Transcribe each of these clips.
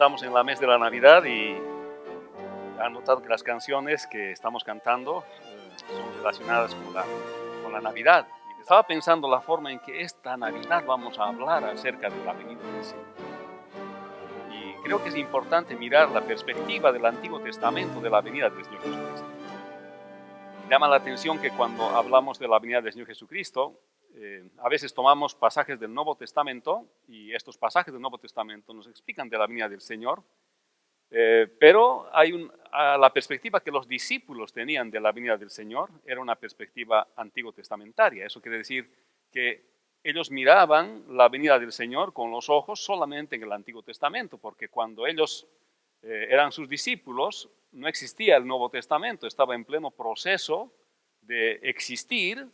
Estamos en la mes de la Navidad y han notado que las canciones que estamos cantando son relacionadas con la Navidad. Y estaba pensando la forma en que esta Navidad vamos a hablar acerca de la venida del Señor. Y creo que es importante mirar la perspectiva del Antiguo Testamento de la venida del Señor Jesucristo. Llama la atención que cuando hablamos de la venida del Señor Jesucristo, a veces tomamos pasajes del Nuevo Testamento y estos pasajes del Nuevo Testamento nos explican de la venida del Señor, pero hay la perspectiva que los discípulos tenían de la venida del Señor era una perspectiva antiguo testamentaria. Eso quiere decir que ellos miraban la venida del Señor con los ojos solamente en el Antiguo Testamento, porque cuando ellos eran sus discípulos no existía el Nuevo Testamento, estaba en pleno proceso de existir,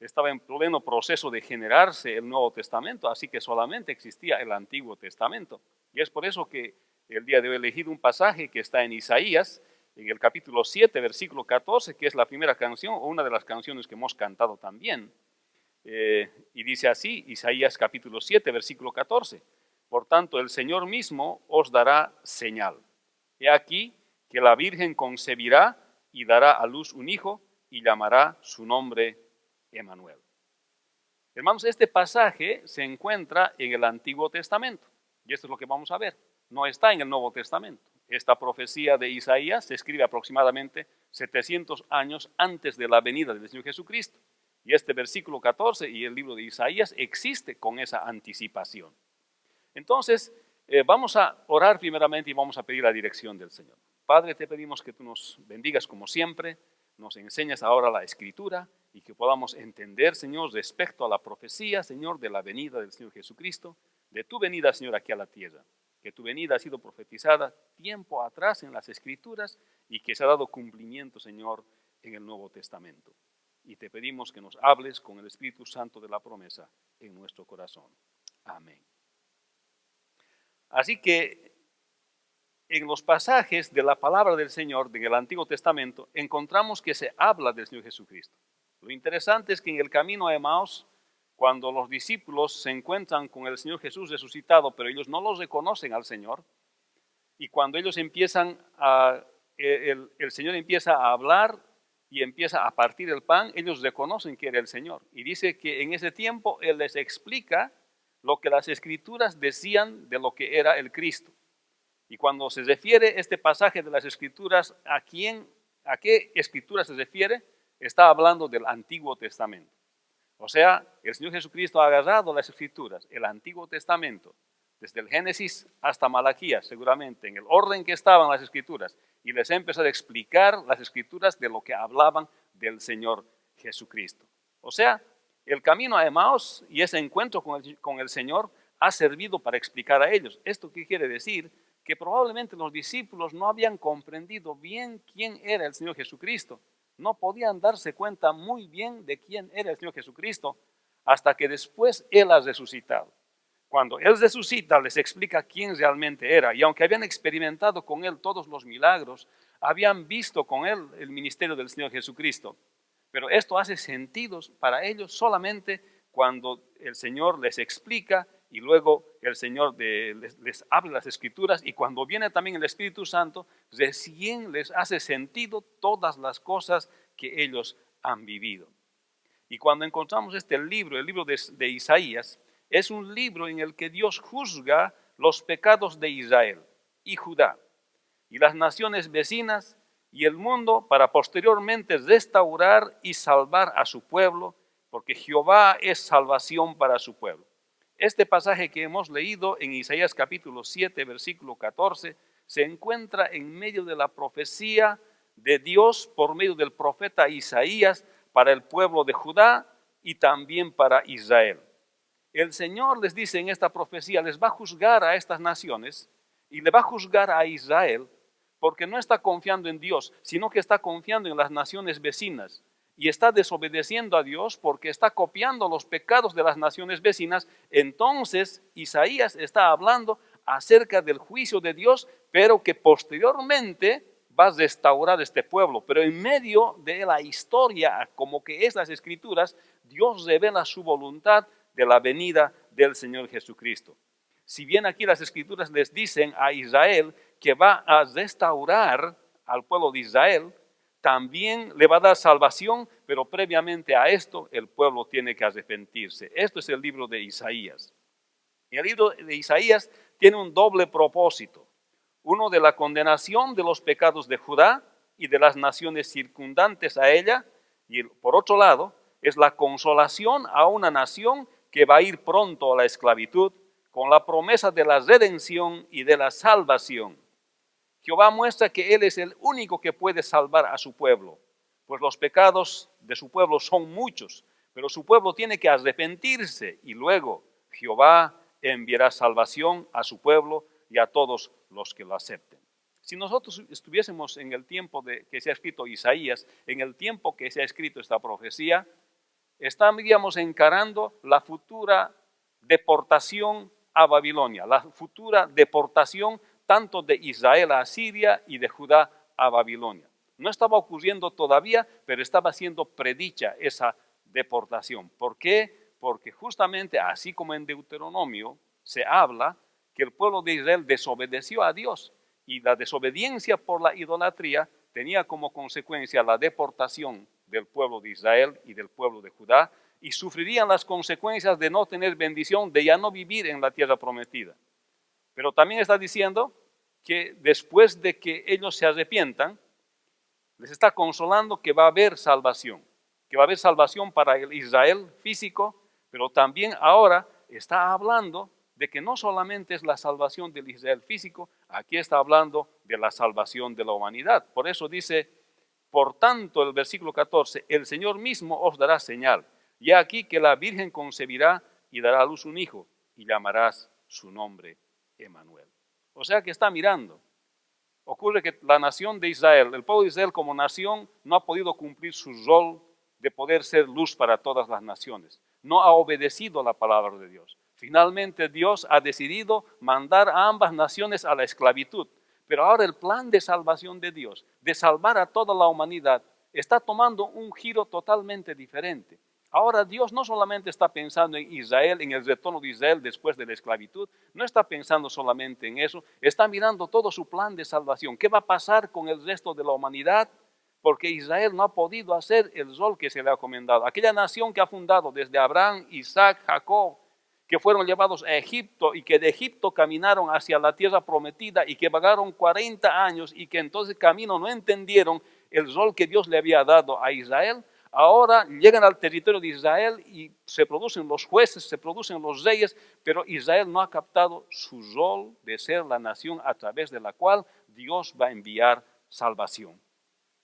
estaba en pleno proceso de generarse el Nuevo Testamento, así que solamente existía el Antiguo Testamento. Y es por eso que el día de hoy he elegido un pasaje que está en Isaías, en el capítulo 7, versículo 14, que es la primera canción, o una de las canciones que hemos cantado también. Y dice así, Isaías capítulo 7, versículo 14. Por tanto, el Señor mismo os dará señal. He aquí que la Virgen concebirá y dará a luz un hijo y llamará su nombre Emmanuel. Hermanos, este pasaje se encuentra en el Antiguo Testamento. Y esto es lo que vamos a ver. No está en el Nuevo Testamento. Esta profecía de Isaías se escribe aproximadamente 700 años antes de la venida del Señor Jesucristo. Y este versículo 14 y el libro de Isaías existe con esa anticipación. Entonces, vamos a orar primeramente y vamos a pedir la dirección del Señor. Padre, te pedimos que tú nos bendigas como siempre, nos enseñes ahora la Escritura y que podamos entender, Señor, respecto a la profecía, Señor, de la venida del Señor Jesucristo, de tu venida, Señor, aquí a la tierra. Que tu venida ha sido profetizada tiempo atrás en las Escrituras y que se ha dado cumplimiento, Señor, en el Nuevo Testamento. Y te pedimos que nos hables con el Espíritu Santo de la promesa en nuestro corazón. Amén. Así que en los pasajes de la palabra del Señor en el Antiguo Testamento encontramos que se habla del Señor Jesucristo. Lo interesante es que en el camino a Emaús, cuando los discípulos se encuentran con el Señor Jesús resucitado, pero ellos no los reconocen al Señor, y cuando ellos empiezan el Señor empieza a hablar y empieza a partir el pan, ellos reconocen que era el Señor. Y dice que en ese tiempo Él les explica lo que las Escrituras decían de lo que era el Cristo. Y cuando se refiere este pasaje de las Escrituras, ¿a qué Escritura se refiere? Está hablando del Antiguo Testamento. O sea, el Señor Jesucristo ha agarrado las Escrituras, el Antiguo Testamento, desde el Génesis hasta Malaquías, seguramente, en el orden que estaban las Escrituras, y les ha empezado a explicar las Escrituras de lo que hablaban del Señor Jesucristo. O sea, el camino a Emaús y ese encuentro con el Señor ha servido para explicar a ellos. ¿Esto qué quiere decir? Que probablemente los discípulos no habían comprendido bien quién era el Señor Jesucristo. No podían darse cuenta muy bien de quién era el Señor Jesucristo hasta que después Él ha resucitado. Cuando Él resucita, les explica quién realmente era. Y aunque habían experimentado con Él todos los milagros, habían visto con Él el ministerio del Señor Jesucristo. Pero esto hace sentido para ellos solamente cuando el Señor les explica y luego el Señor les habla las Escrituras, y cuando viene también el Espíritu Santo, recién les hace sentido todas las cosas que ellos han vivido. Y cuando encontramos el libro de Isaías, es un libro en el que Dios juzga los pecados de Israel y Judá y las naciones vecinas y el mundo para posteriormente restaurar y salvar a su pueblo, porque Jehová es salvación para su pueblo. Este pasaje que hemos leído en Isaías capítulo 7, versículo 14, se encuentra en medio de la profecía de Dios por medio del profeta Isaías para el pueblo de Judá y también para Israel. El Señor les dice en esta profecía, les va a juzgar a estas naciones y le va a juzgar a Israel porque no está confiando en Dios, sino que está confiando en las naciones vecinas. Y está desobedeciendo a Dios porque está copiando los pecados de las naciones vecinas. Entonces Isaías está hablando acerca del juicio de Dios, pero que posteriormente va a restaurar este pueblo. Pero en medio de la historia, como que es las Escrituras, Dios revela su voluntad de la venida del Señor Jesucristo. Si bien aquí las escrituras les dicen a Israel que va a restaurar al pueblo de Israel, también le va a dar salvación, pero previamente a esto el pueblo tiene que arrepentirse. Esto es el libro de Isaías. Y el libro de Isaías tiene un doble propósito. Uno de la condenación de los pecados de Judá y de las naciones circundantes a ella, y por otro lado es la consolación a una nación que va a ir pronto a la esclavitud con la promesa de la redención y de la salvación. Jehová muestra que Él es el único que puede salvar a su pueblo, pues los pecados de su pueblo son muchos, pero su pueblo tiene que arrepentirse y luego Jehová enviará salvación a su pueblo y a todos los que lo acepten. Si nosotros estuviésemos en el tiempo que se ha escrito Isaías, en el tiempo que se ha escrito esta profecía, estaríamos encarando la futura deportación a Babilonia, la futura deportación tanto de Israel a Asiria y de Judá a Babilonia. No estaba ocurriendo todavía, pero estaba siendo predicha esa deportación. ¿Por qué? Porque justamente así como en Deuteronomio se habla que el pueblo de Israel desobedeció a Dios y la desobediencia por la idolatría tenía como consecuencia la deportación del pueblo de Israel y del pueblo de Judá y sufrirían las consecuencias de no tener bendición, de ya no vivir en la tierra prometida. Pero también está diciendo que después de que ellos se arrepientan, les está consolando que va a haber salvación para el Israel físico, pero también ahora está hablando de que no solamente es la salvación del Israel físico, aquí está hablando de la salvación de la humanidad. Por eso dice, por tanto, el versículo 14, el Señor mismo os dará señal. Y aquí que la Virgen concebirá y dará a luz un hijo, y llamarás su nombre Emmanuel. O sea que está mirando. Ocurre que la nación de Israel, el pueblo de Israel como nación, no ha podido cumplir su rol de poder ser luz para todas las naciones. No ha obedecido la palabra de Dios. Finalmente Dios ha decidido mandar a ambas naciones a la esclavitud. Pero ahora el plan de salvación de Dios, de salvar a toda la humanidad, está tomando un giro totalmente diferente. Ahora Dios no solamente está pensando en Israel, en el retorno de Israel después de la esclavitud, no está pensando solamente en eso, está mirando todo su plan de salvación. ¿Qué va a pasar con el resto de la humanidad? Porque Israel no ha podido hacer el rol que se le ha encomendado. Aquella nación que ha fundado desde Abraham, Isaac, Jacob, que fueron llevados a Egipto y que de Egipto caminaron hacia la tierra prometida y que vagaron 40 años y que entonces camino no entendieron el rol que Dios le había dado a Israel. Ahora llegan al territorio de Israel y se producen los jueces, se producen los reyes, pero Israel no ha captado su rol de ser la nación a través de la cual Dios va a enviar salvación.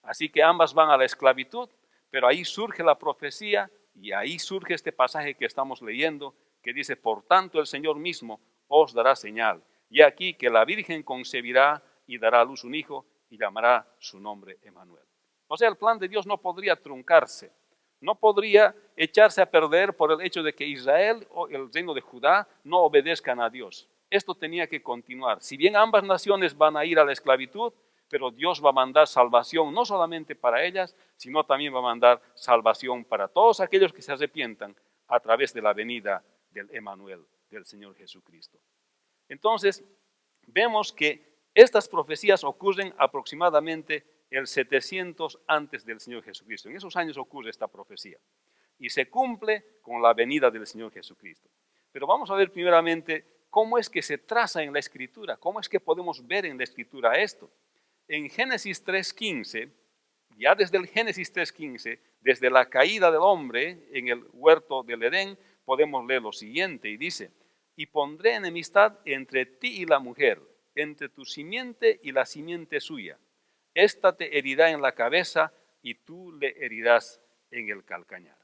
Así que ambas van a la esclavitud, pero ahí surge la profecía y ahí surge este pasaje que estamos leyendo, que dice, por tanto el Señor mismo os dará señal. Y aquí que la Virgen concebirá y dará a luz un hijo y llamará su nombre Emmanuel. O sea, el plan de Dios no podría truncarse, no podría echarse a perder por el hecho de que Israel o el reino de Judá no obedezcan a Dios. Esto tenía que continuar. Si bien ambas naciones van a ir a la esclavitud, pero Dios va a mandar salvación no solamente para ellas, sino también va a mandar salvación para todos aquellos que se arrepientan a través de la venida del Emmanuel, del Señor Jesucristo. Entonces, vemos que estas profecías ocurren aproximadamente el 700 antes del Señor Jesucristo. En esos años ocurre esta profecía y se cumple con la venida del Señor Jesucristo. Pero vamos a ver primeramente cómo es que se traza en la Escritura, cómo es que podemos ver en la Escritura esto. En Génesis 3:15, ya desde el Génesis 3:15, desde la caída del hombre en el huerto del Edén, podemos leer lo siguiente y dice, y pondré enemistad entre ti y la mujer, entre tu simiente y la simiente suya. Esta te herirá en la cabeza y tú le herirás en el calcañar.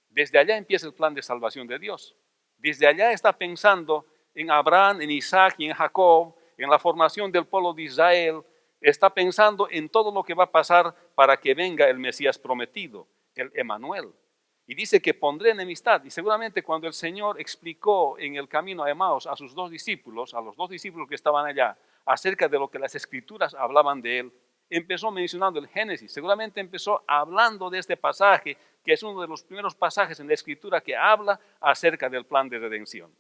Desde allá empieza el plan de salvación de Dios. Desde allá está pensando en Abraham, en Isaac y en Jacob, en la formación del pueblo de Israel. Está pensando en todo lo que va a pasar para que venga el Mesías prometido, el Emmanuel. Y dice que pondré enemistad. Y seguramente cuando el Señor explicó en el camino a Emaús a sus dos discípulos, a los dos discípulos que estaban allá, acerca de lo que las Escrituras hablaban de él, empezó mencionando el Génesis. Seguramente empezó hablando de este pasaje, que es uno de los primeros pasajes en la Escritura que habla acerca del plan de redención.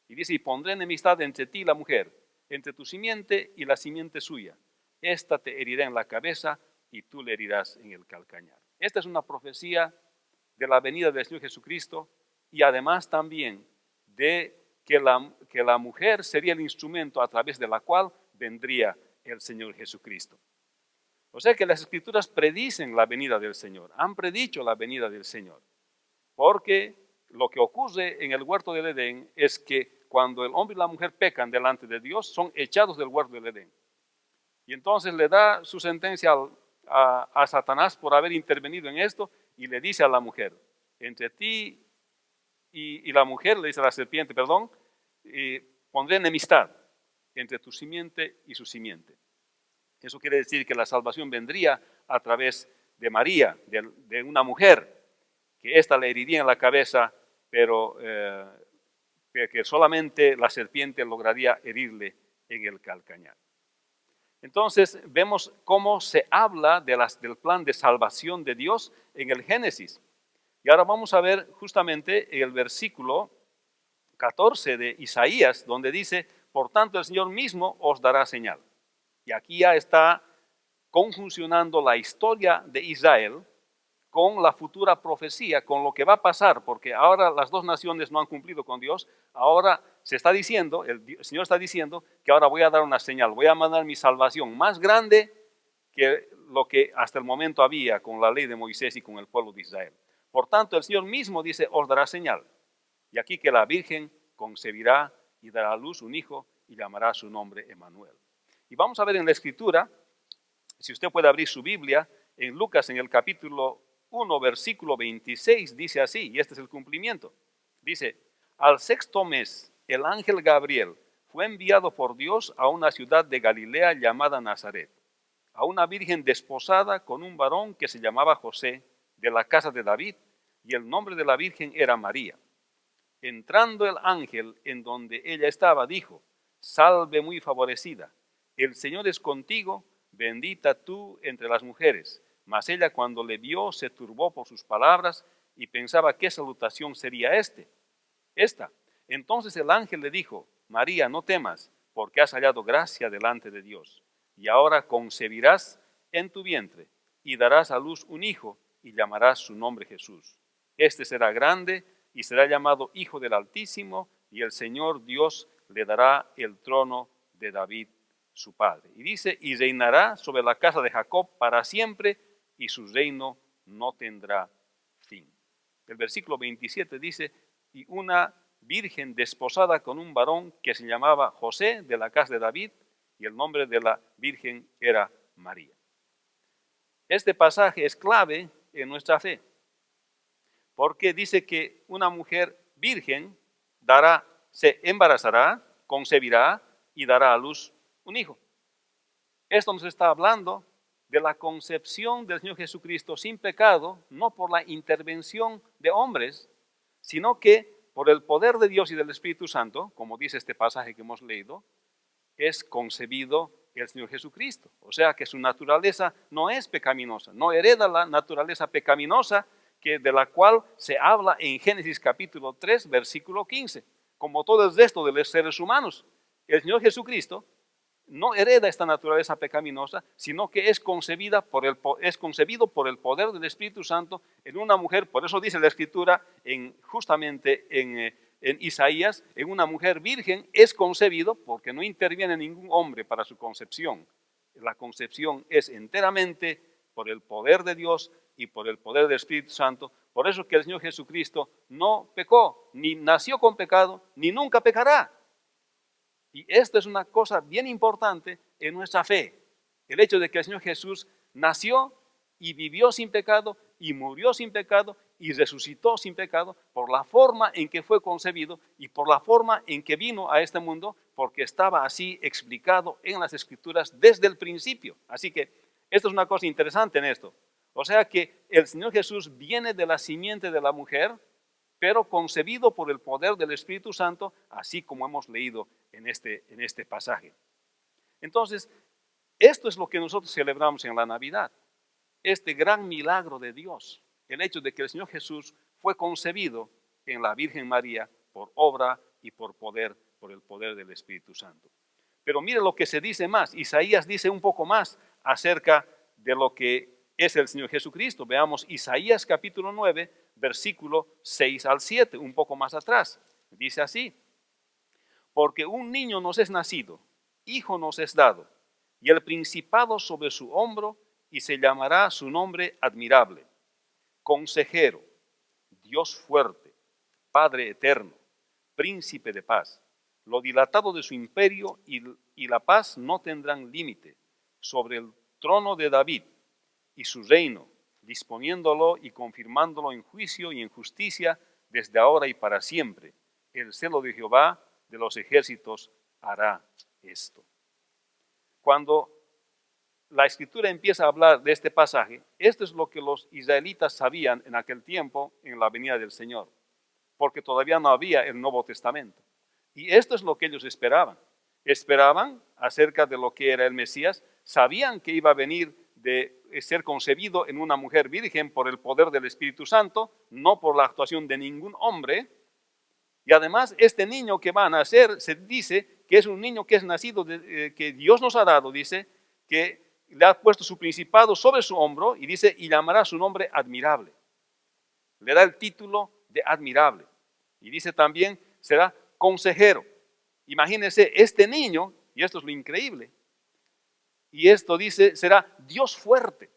Y dice, y pondré enemistad entre ti y la mujer, entre tu simiente y la simiente suya. Esta te herirá en la cabeza y tú le herirás en el calcañar. Esta es una profecía de la venida del Señor Jesucristo y además también de que la mujer sería el instrumento a través de la cual vendría el Señor Jesucristo. O sea que las Escrituras predicen la venida del Señor, han predicho la venida del Señor, porque lo que ocurre en el huerto del Edén es que cuando el hombre y la mujer pecan delante de Dios, son echados del huerto del Edén. Y entonces le da su sentencia a Satanás por haber intervenido en esto y le dice a la mujer, entre ti y la mujer, le dice a la serpiente, perdón, pondré enemistad entre tu simiente y su simiente. Eso quiere decir que la salvación vendría a través de María, de una mujer, que ésta le heriría en la cabeza, pero que solamente la serpiente lograría herirle en el calcañar. Entonces vemos cómo se habla del plan de salvación de Dios en el Génesis. Y ahora vamos a ver justamente el versículo 14 de Isaías, donde dice, por tanto el Señor mismo os dará señal. Y aquí ya está conjuncionando la historia de Israel con la futura profecía, con lo que va a pasar, porque ahora las dos naciones no han cumplido con Dios, ahora se está diciendo, el Señor está diciendo que ahora voy a dar una señal, voy a mandar mi salvación más grande que lo que hasta el momento había con la ley de Moisés y con el pueblo de Israel. Por tanto, el Señor mismo dice, os dará señal. Y aquí que la Virgen concebirá y dará a luz un hijo y llamará su nombre Emmanuel. Y vamos a ver en la Escritura, si usted puede abrir su Biblia, en Lucas en el capítulo 1, versículo 26, dice así, y este es el cumplimiento. Dice, al sexto mes, el ángel Gabriel fue enviado por Dios a una ciudad de Galilea llamada Nazaret, a una virgen desposada con un varón que se llamaba José, de la casa de David, y el nombre de la virgen era María. Entrando el ángel en donde ella estaba, dijo, salve muy favorecida, el Señor es contigo, bendita tú entre las mujeres. Mas ella cuando le vio se turbó por sus palabras y pensaba qué salutación sería esta. Entonces el ángel le dijo, María, no temas, porque has hallado gracia delante de Dios. Y ahora concebirás en tu vientre y darás a luz un hijo y llamarás su nombre Jesús. Este será grande y será llamado Hijo del Altísimo y el Señor Dios le dará el trono de David, su padre. Y dice, y reinará sobre la casa de Jacob para siempre y su reino no tendrá fin. El versículo 27 dice, y una virgen desposada con un varón que se llamaba José de la casa de David y el nombre de la virgen era María. Este pasaje es clave en nuestra fe, porque dice que una mujer virgen se embarazará, concebirá y dará a luz un hijo. Esto nos está hablando de la concepción del Señor Jesucristo sin pecado, no por la intervención de hombres, sino que por el poder de Dios y del Espíritu Santo, como dice este pasaje que hemos leído, es concebido el Señor Jesucristo. O sea que su naturaleza no es pecaminosa, no hereda la naturaleza pecaminosa de la cual se habla en Génesis capítulo 3, versículo 15. Como todo el resto de los seres humanos, el Señor Jesucristo no hereda esta naturaleza pecaminosa, sino que es concebido por el poder del Espíritu Santo en una mujer. Por eso dice la Escritura, justamente en Isaías, en una mujer virgen es concebido, porque no interviene ningún hombre para su concepción. La concepción es enteramente por el poder de Dios y por el poder del Espíritu Santo. Por eso que el Señor Jesucristo no pecó, ni nació con pecado, ni nunca pecará. Y esto es una cosa bien importante en nuestra fe. El hecho de que el Señor Jesús nació y vivió sin pecado y murió sin pecado y resucitó sin pecado por la forma en que fue concebido y por la forma en que vino a este mundo, porque estaba así explicado en las Escrituras desde el principio. Así que esto es una cosa interesante en esto. O sea que el Señor Jesús viene de la simiente de la mujer, pero concebido por el poder del Espíritu Santo, así como hemos leído en este pasaje. Entonces, esto es lo que nosotros celebramos en la Navidad, este gran milagro de Dios, el hecho de que el Señor Jesús fue concebido en la Virgen María por obra y por el poder del Espíritu Santo. Pero mire lo que se dice más. Isaías dice un poco más acerca de lo que es el Señor Jesucristo. Veamos Isaías capítulo 9, versículo 6 al 7, un poco más atrás. Dice así: porque un niño nos es nacido, hijo nos es dado, y el principado sobre su hombro, y se llamará su nombre admirable, consejero, Dios fuerte, Padre eterno, príncipe de paz. Lo dilatado de su imperio y la paz no tendrán límite sobre el trono de David y su reino, disponiéndolo y confirmándolo en juicio y en justicia desde ahora y para siempre. El celo de Jehová de los ejércitos hará esto. Cuando la Escritura empieza a hablar de este pasaje, esto es lo que los israelitas sabían en aquel tiempo en la venida del Señor, porque todavía no había el Nuevo Testamento. Y esto es lo que ellos esperaban. Esperaban acerca de lo que era el Mesías, sabían que iba a venir de ser concebido en una mujer virgen por el poder del Espíritu Santo, no por la actuación de ningún hombre. Y además este niño que va a nacer, se dice que es un niño que es nacido, que Dios nos ha dado, dice, que le ha puesto su principado sobre su hombro y dice, y llamará su nombre admirable. Le da el título de admirable. Y dice también, será consejero. Imagínense, este niño, y esto es lo increíble, y esto dice, será Dios fuerte.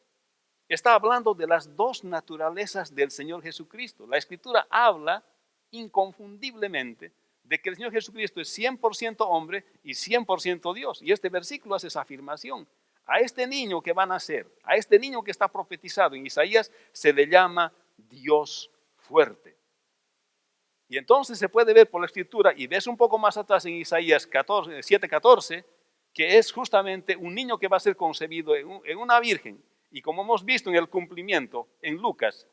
Está hablando de las dos naturalezas del Señor Jesucristo. La Escritura habla inconfundiblemente de que el Señor Jesucristo es 100% hombre y 100% Dios. Y este versículo hace esa afirmación. A este niño que va a nacer, a este niño que está profetizado en Isaías, se le llama Dios fuerte. Y entonces se puede ver por la Escritura, y ves un poco más atrás en Isaías 7:14, que es justamente un niño que va a ser concebido en una virgen. Y como hemos visto en el cumplimiento en Lucas,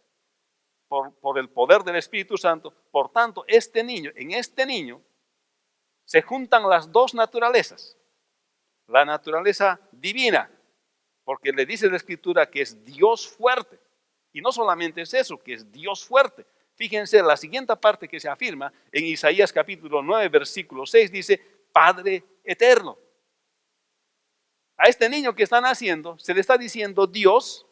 por el poder del Espíritu Santo, por tanto, en este niño se juntan las dos naturalezas. La naturaleza divina, porque le dice la Escritura que es Dios fuerte. Y no solamente es eso, que es Dios fuerte. Fíjense, la siguiente parte que se afirma en Isaías capítulo 9, versículo 6, dice, Padre eterno. A este niño que está naciendo se le está diciendo Dios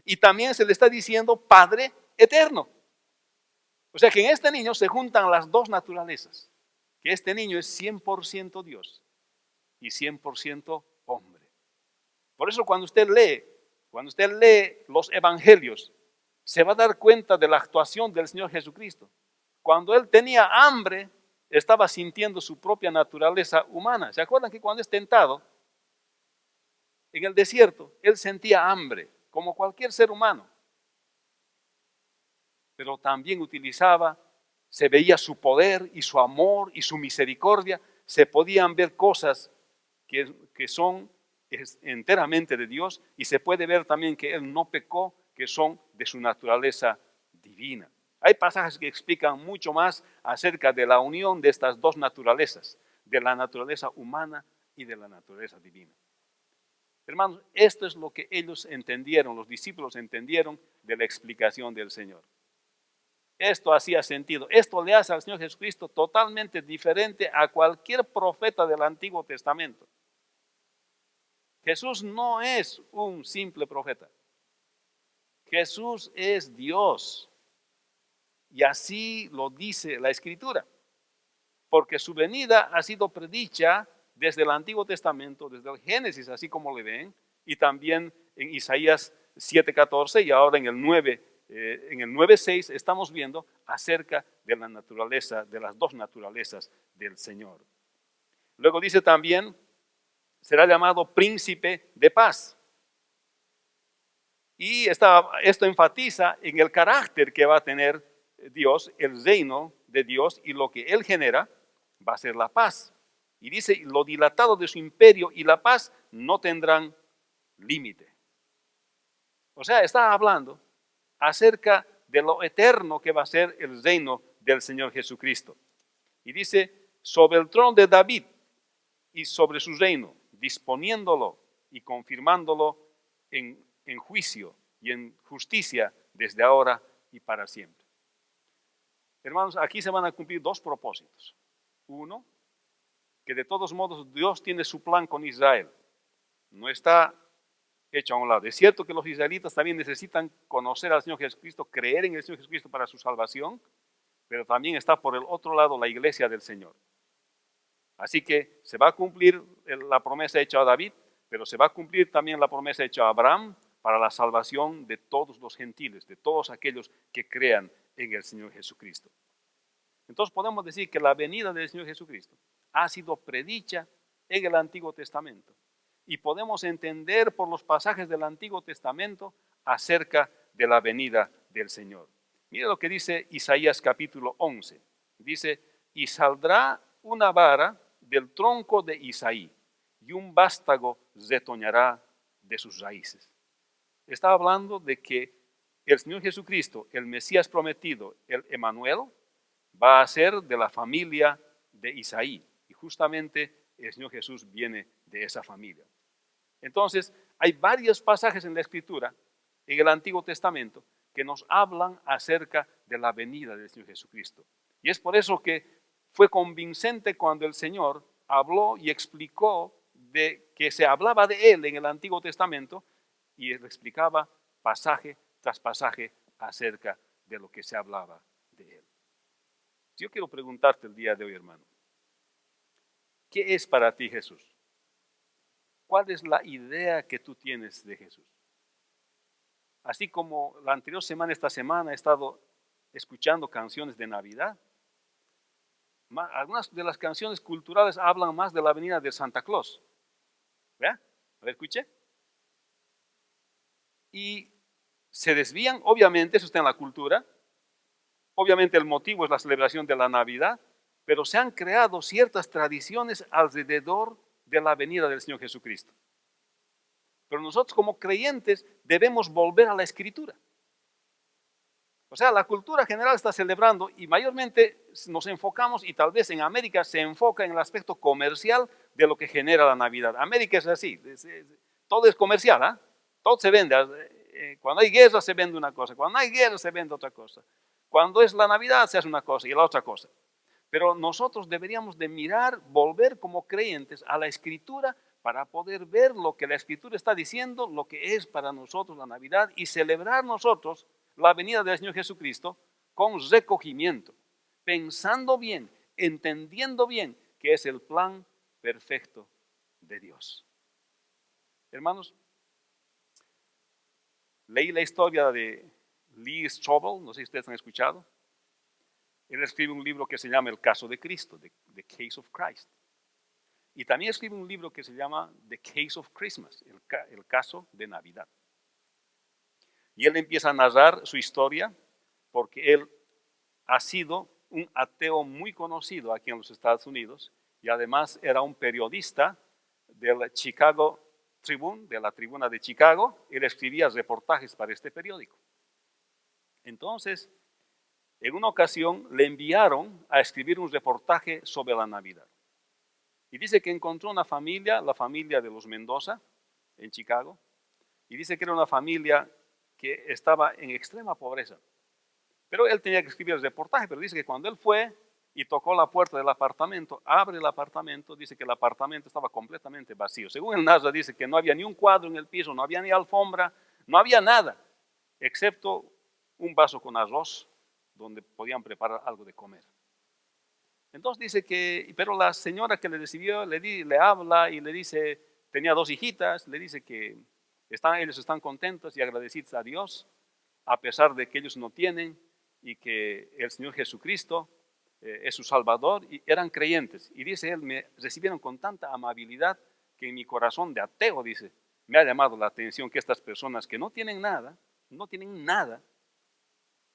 y también se le está diciendo Padre eterno. O sea que en este niño se juntan las dos naturalezas. Que este niño es 100% Dios y 100% hombre. Por eso cuando usted lee los evangelios, se va a dar cuenta de la actuación del Señor Jesucristo. Cuando Él tenía hambre, estaba sintiendo su propia naturaleza humana. ¿Se acuerdan que cuando es tentado en el desierto, Él sentía hambre, como cualquier ser humano? Pero también se veía su poder y su amor y su misericordia. Se podían ver cosas que son enteramente de Dios, y se puede ver también que Él no pecó, que son de su naturaleza divina. Hay pasajes que explican mucho más acerca de la unión de estas dos naturalezas, de la naturaleza humana y de la naturaleza divina. Hermanos, esto es lo que ellos entendieron, los discípulos entendieron de la explicación del Señor. Esto hacía sentido. Esto le hace al Señor Jesucristo totalmente diferente a cualquier profeta del Antiguo Testamento. Jesús no es un simple profeta. Jesús es Dios. Y así lo dice la Escritura. Porque su venida ha sido predicha desde el Antiguo Testamento, desde el Génesis, así como le ven, y también en Isaías 7:14 y ahora en el 9:6 estamos viendo acerca de la naturaleza, de las dos naturalezas del Señor. Luego dice también, será llamado príncipe de paz. Y esto enfatiza en el carácter que va a tener Dios, el reino de Dios, y lo que Él genera va a ser la paz. Y dice, lo dilatado de su imperio y la paz no tendrán límite. O sea, está hablando acerca de lo eterno que va a ser el reino del Señor Jesucristo. Y dice, sobre el trono de David y sobre su reino, disponiéndolo y confirmándolo en juicio y en justicia desde ahora y para siempre. Hermanos, aquí se van a cumplir dos propósitos. Uno, que de todos modos Dios tiene su plan con Israel. No está hecho a un lado. Es cierto que los israelitas también necesitan conocer al Señor Jesucristo, creer en el Señor Jesucristo para su salvación, pero también está por el otro lado la iglesia del Señor. Así que se va a cumplir la promesa hecha a David, pero se va a cumplir también la promesa hecha a Abraham para la salvación de todos los gentiles, de todos aquellos que crean en el Señor Jesucristo. Entonces podemos decir que la venida del Señor Jesucristo ha sido predicha en el Antiguo Testamento. Y podemos entender por los pasajes del Antiguo Testamento acerca de la venida del Señor. Mira lo que dice Isaías capítulo 11. Dice, y saldrá una vara del tronco de Isaí, y un vástago retoñará de sus raíces. Está hablando de que el Señor Jesucristo, el Mesías prometido, el Emanuel, va a ser de la familia de Isaí. Y justamente el Señor Jesús viene de esa familia. Entonces, hay varios pasajes en la Escritura, en el Antiguo Testamento, que nos hablan acerca de la venida del Señor Jesucristo. Y es por eso que fue convincente cuando el Señor habló y explicó de que se hablaba de Él en el Antiguo Testamento y Él explicaba pasaje tras pasaje acerca de lo que se hablaba de Él. Yo quiero preguntarte el día de hoy, hermano, ¿qué es para ti Jesús? ¿Cuál es la idea que tú tienes de Jesús? Así como la anterior semana, esta semana, he estado escuchando canciones de Navidad. Algunas de las canciones culturales hablan más de la venida de Santa Claus. ¿Vea? A ver, escuche. Y se desvían, obviamente, eso está en la cultura. Obviamente el motivo es la celebración de la Navidad, pero se han creado ciertas tradiciones alrededor de la venida del Señor Jesucristo. Pero nosotros como creyentes debemos volver a la Escritura. O sea, la cultura general está celebrando y mayormente nos enfocamos, y tal vez en América se enfoca en el aspecto comercial de lo que genera la Navidad. América es así, todo es comercial, ¿eh? Todo se vende. Cuando hay guerra se vende una cosa, cuando hay guerra se vende otra cosa. Cuando es la Navidad se hace una cosa y la otra cosa. Pero nosotros deberíamos de mirar, volver como creyentes a la Escritura para poder ver lo que la Escritura está diciendo, lo que es para nosotros la Navidad y celebrar nosotros la venida del Señor Jesucristo con recogimiento, pensando bien, entendiendo bien que es el plan perfecto de Dios. Hermanos, leí la historia de Lee Strobel, no sé si ustedes han escuchado. Él escribe un libro que se llama El caso de Cristo, The Case of Christ. Y también escribe un libro que se llama The Case of Christmas, el caso de Navidad. Y él empieza a narrar su historia porque él ha sido un ateo muy conocido aquí en los Estados Unidos y además era un periodista del Chicago Tribune, de la Tribuna de Chicago. Él escribía reportajes para este periódico. Entonces, en una ocasión le enviaron a escribir un reportaje sobre la Navidad. Y dice que encontró una familia, la familia de los Mendoza, en Chicago, y dice que era una familia que estaba en extrema pobreza. Pero él tenía que escribir el reportaje, pero dice que cuando él fue y tocó la puerta del apartamento, abre el apartamento, dice que el apartamento estaba completamente vacío. Según el narra, dice que no había ni un cuadro en el piso, no había ni alfombra, no había nada, excepto un vaso con arroz donde podían preparar algo de comer. Entonces dice que, pero la señora que le recibió le habla y le dice, tenía 2 hijitas, le dice que ellos están contentos y agradecidos a Dios, a pesar de que ellos no tienen, y que el Señor Jesucristo es su Salvador, y eran creyentes. Y dice él, me recibieron con tanta amabilidad que en mi corazón de ateo, dice, me ha llamado la atención que estas personas que no tienen nada,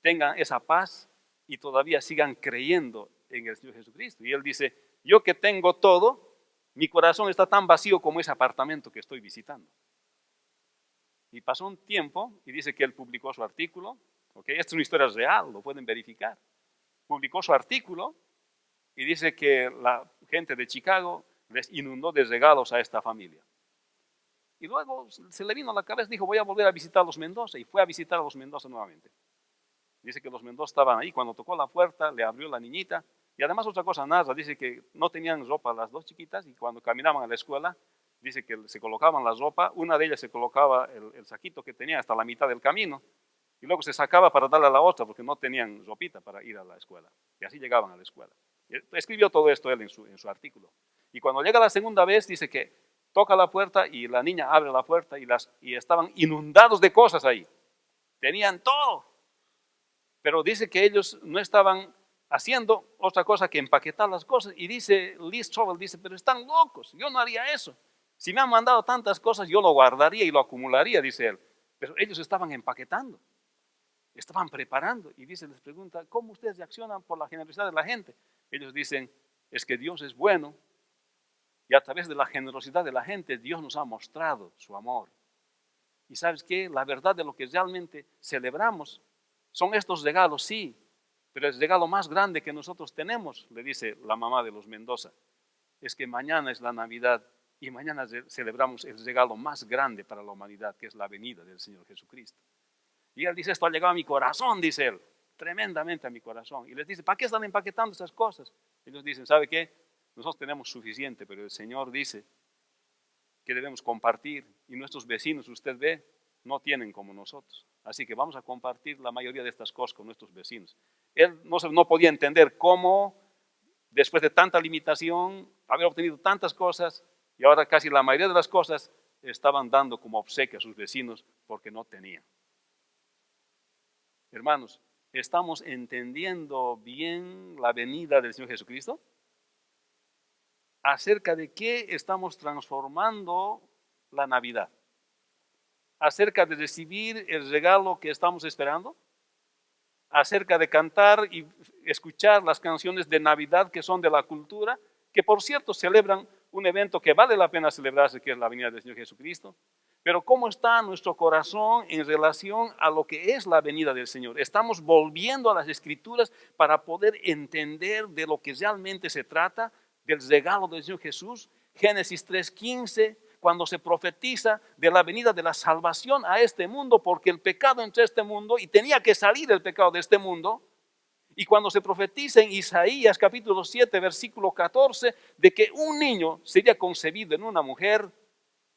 tengan esa paz y todavía sigan creyendo en el Señor Jesucristo. Y él dice, yo que tengo todo, mi corazón está tan vacío como ese apartamento que estoy visitando. Y pasó un tiempo y dice que él publicó su artículo. Esta es una historia real, lo pueden verificar. Publicó su artículo y dice que la gente de Chicago les inundó de regalos a esta familia. Y luego se le vino a la cabeza, dijo, voy a volver a visitar a los Mendoza, y fue a visitar a los Mendoza nuevamente. Dice que los Mendoza estaban ahí, cuando tocó la puerta, le abrió la niñita Y además otra cosa, narra, dice que no tenían ropa las dos chiquitas y cuando caminaban a la escuela, dice que se colocaban la ropa, una de ellas se colocaba el saquito que tenía hasta la mitad del camino y luego se sacaba para darle a la otra porque no tenían ropita para ir a la escuela. Y así llegaban a la escuela. Escribió todo esto él en su artículo. Y cuando llega la segunda vez, dice que toca la puerta y la niña abre la puerta y estaban inundados de cosas ahí. Tenían todo. Pero dice que ellos no estaban haciendo otra cosa que empaquetar las cosas. Y dice Lee Strobel, dice, pero están locos, yo no haría eso. Si me han mandado tantas cosas, yo lo guardaría y lo acumularía, dice él. Pero ellos estaban empaquetando, estaban preparando. Y dice, les pregunta, ¿cómo ustedes reaccionan por la generosidad de la gente? Ellos dicen, es que Dios es bueno y a través de la generosidad de la gente, Dios nos ha mostrado su amor. Y ¿sabes qué? La verdad de lo que realmente celebramos son estos regalos, sí, pero el regalo más grande que nosotros tenemos, le dice la mamá de los Mendoza, es que mañana es la Navidad y mañana celebramos el regalo más grande para la humanidad, que es la venida del Señor Jesucristo. Y él dice, esto ha llegado a mi corazón, dice él, tremendamente a mi corazón. Y les dice, ¿para qué están empaquetando esas cosas? Ellos dicen, ¿sabe qué? Nosotros tenemos suficiente, pero el Señor dice que debemos compartir y nuestros vecinos, usted ve, no tienen como nosotros. Así que vamos a compartir la mayoría de estas cosas con nuestros vecinos. Él no podía entender cómo, después de tanta limitación, haber obtenido tantas cosas, y ahora casi la mayoría de las cosas estaban dando como obsequio a sus vecinos porque no tenían. Hermanos, ¿estamos entendiendo bien la venida del Señor Jesucristo? ¿Acerca de qué estamos transformando la Navidad? ¿Acerca de recibir el regalo que estamos esperando? ¿Acerca de cantar y escuchar las canciones de Navidad que son de la cultura, que por cierto celebran un evento que vale la pena celebrarse, que es la venida del Señor Jesucristo? Pero ¿cómo está nuestro corazón en relación a lo que es la venida del Señor? ¿Estamos volviendo a las Escrituras para poder entender de lo que realmente se trata, del regalo del Señor Jesús? Génesis 3:15, cuando se profetiza de la venida de la salvación a este mundo, porque el pecado entró a este mundo y tenía que salir el pecado de este mundo. Y cuando se profetiza en Isaías capítulo 7, versículo 14, de que un niño sería concebido en una mujer,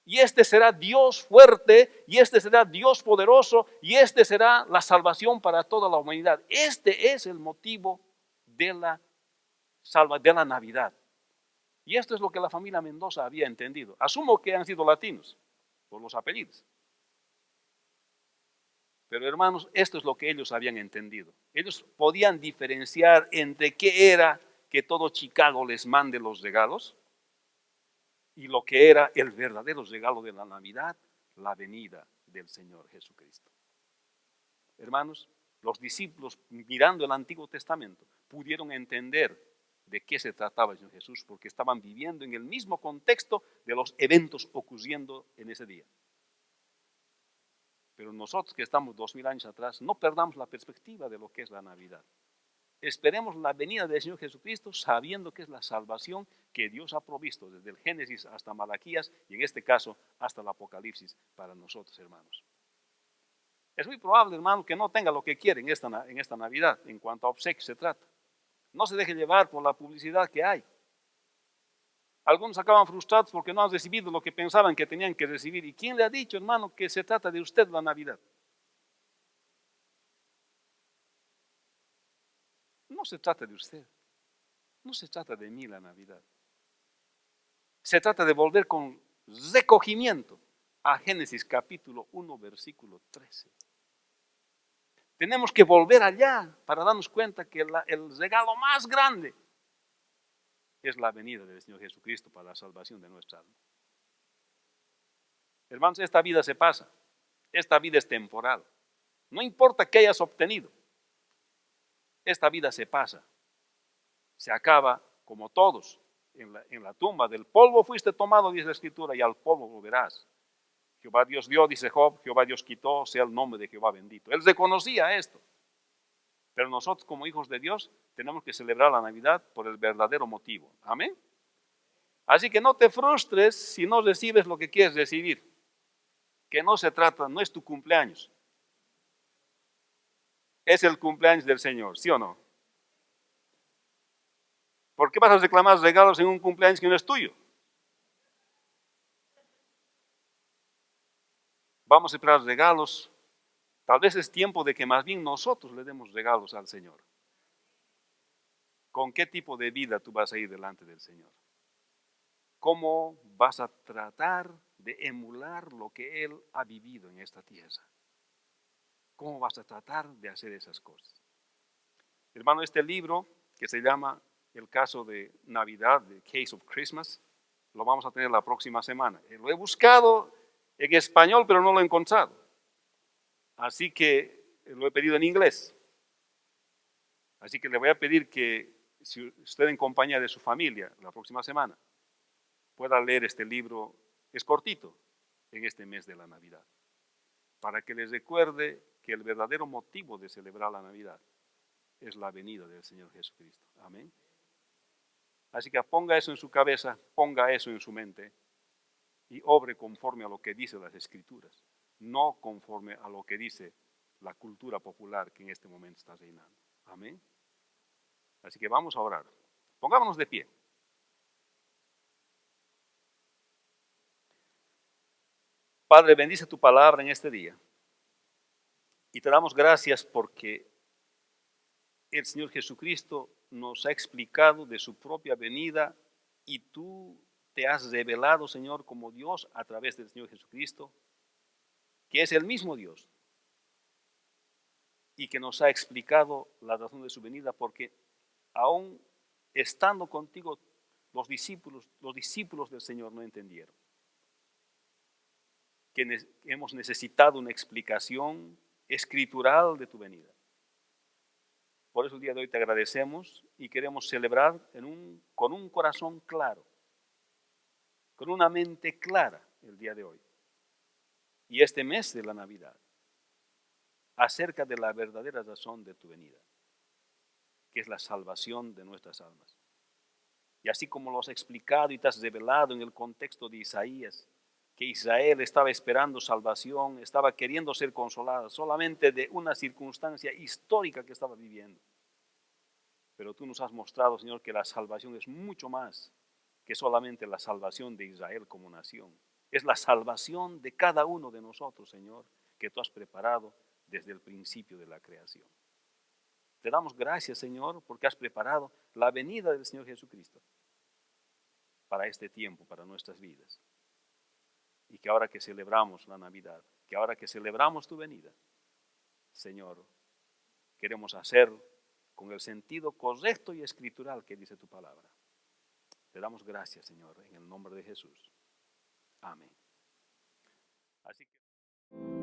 y este será Dios fuerte, y este será Dios poderoso, y este será la salvación para toda la humanidad. Este es el motivo de la Navidad. Y esto es lo que la familia Mendoza había entendido. Asumo que han sido latinos, por los apellidos. Pero hermanos, esto es lo que ellos habían entendido. Ellos podían diferenciar entre qué era que todo Chicago les mande los regalos y lo que era el verdadero regalo de la Navidad, la venida del Señor Jesucristo. Hermanos, los discípulos mirando el Antiguo Testamento pudieron entender de qué se trataba el Señor Jesús porque estaban viviendo en el mismo contexto de los eventos ocurriendo en ese día. Pero nosotros que estamos 2000 años atrás, no perdamos la perspectiva de lo que es la Navidad. Esperemos la venida del Señor Jesucristo sabiendo que es la salvación que Dios ha provisto desde el Génesis hasta Malaquías y en este caso hasta el Apocalipsis para nosotros, hermanos. Es muy probable, hermano, que no tenga lo que quiere en esta Navidad en cuanto a obsequios se trata. No se deje llevar por la publicidad que hay. Algunos acaban frustrados porque no han recibido lo que pensaban que tenían que recibir. ¿Y quién le ha dicho, hermano, que se trata de usted la Navidad? No se trata de usted. No se trata de mí la Navidad. Se trata de volver con recogimiento a Génesis capítulo 1, versículo 13. Tenemos que volver allá para darnos cuenta que el regalo más grande es la venida del Señor Jesucristo para la salvación de nuestra alma. Hermanos, esta vida se pasa. Esta vida es temporal. No importa qué hayas obtenido. Esta vida se pasa. Se acaba como todos. En la tumba del polvo fuiste tomado, dice la Escritura, y al polvo volverás. Jehová Dios dio, dice Job, Jehová Dios quitó, sea el nombre de Jehová bendito. Él reconocía esto. Pero nosotros como hijos de Dios tenemos que celebrar la Navidad por el verdadero motivo. Amén. Así que no te frustres si no recibes lo que quieres recibir. Que no se trata, no es tu cumpleaños. Es el cumpleaños del Señor, ¿sí o no? ¿Por qué vas a reclamar regalos en un cumpleaños que no es tuyo? Vamos a esperar regalos. Tal vez es tiempo de que más bien nosotros le demos regalos al Señor. ¿Con qué tipo de vida tú vas a ir delante del Señor? ¿Cómo vas a tratar de emular lo que Él ha vivido en esta tierra? ¿Cómo vas a tratar de hacer esas cosas? Hermano, este libro que se llama El caso de Navidad, The Case of Christmas, lo vamos a tener la próxima semana. Lo he buscado en español, pero no lo he encontrado. Así que lo he pedido en inglés. Así que le voy a pedir que, si usted en compañía de su familia, la próxima semana, pueda leer este libro. Es cortito en este mes de la Navidad, para que les recuerde que el verdadero motivo de celebrar la Navidad es la venida del Señor Jesucristo. Amén. Así que ponga eso en su cabeza, ponga eso en su mente y obre conforme a lo que dice las Escrituras, no conforme a lo que dice la cultura popular que en este momento está reinando. Amén. Así que vamos a orar. Pongámonos de pie. Padre, bendice tu palabra en este día. Y te damos gracias porque el Señor Jesucristo nos ha explicado de su propia venida y tú te has revelado, Señor, como Dios a través del Señor Jesucristo, que es el mismo Dios y que nos ha explicado la razón de su venida, porque aún estando contigo los discípulos del Señor no entendieron. Que hemos necesitado una explicación escritural de tu venida. Por eso el día de hoy te agradecemos y queremos celebrar con un corazón claro, con una mente clara el día de hoy y este mes de la Navidad, acerca de la verdadera razón de tu venida, que es la salvación de nuestras almas. Y así como lo has explicado y te has revelado en el contexto de Isaías, que Israel estaba esperando salvación, estaba queriendo ser consolada solamente de una circunstancia histórica que estaba viviendo. Pero tú nos has mostrado, Señor, que la salvación es mucho más que solamente la salvación de Israel como nación. Es la salvación de cada uno de nosotros, Señor, que tú has preparado desde el principio de la creación. Te damos gracias, Señor, porque has preparado la venida del Señor Jesucristo para este tiempo, para nuestras vidas. Y que ahora que celebramos la Navidad, que ahora que celebramos tu venida, Señor, queremos hacer con el sentido correcto y escritural que dice tu palabra. Te damos gracias, Señor, en el nombre de Jesús. Amén. Así que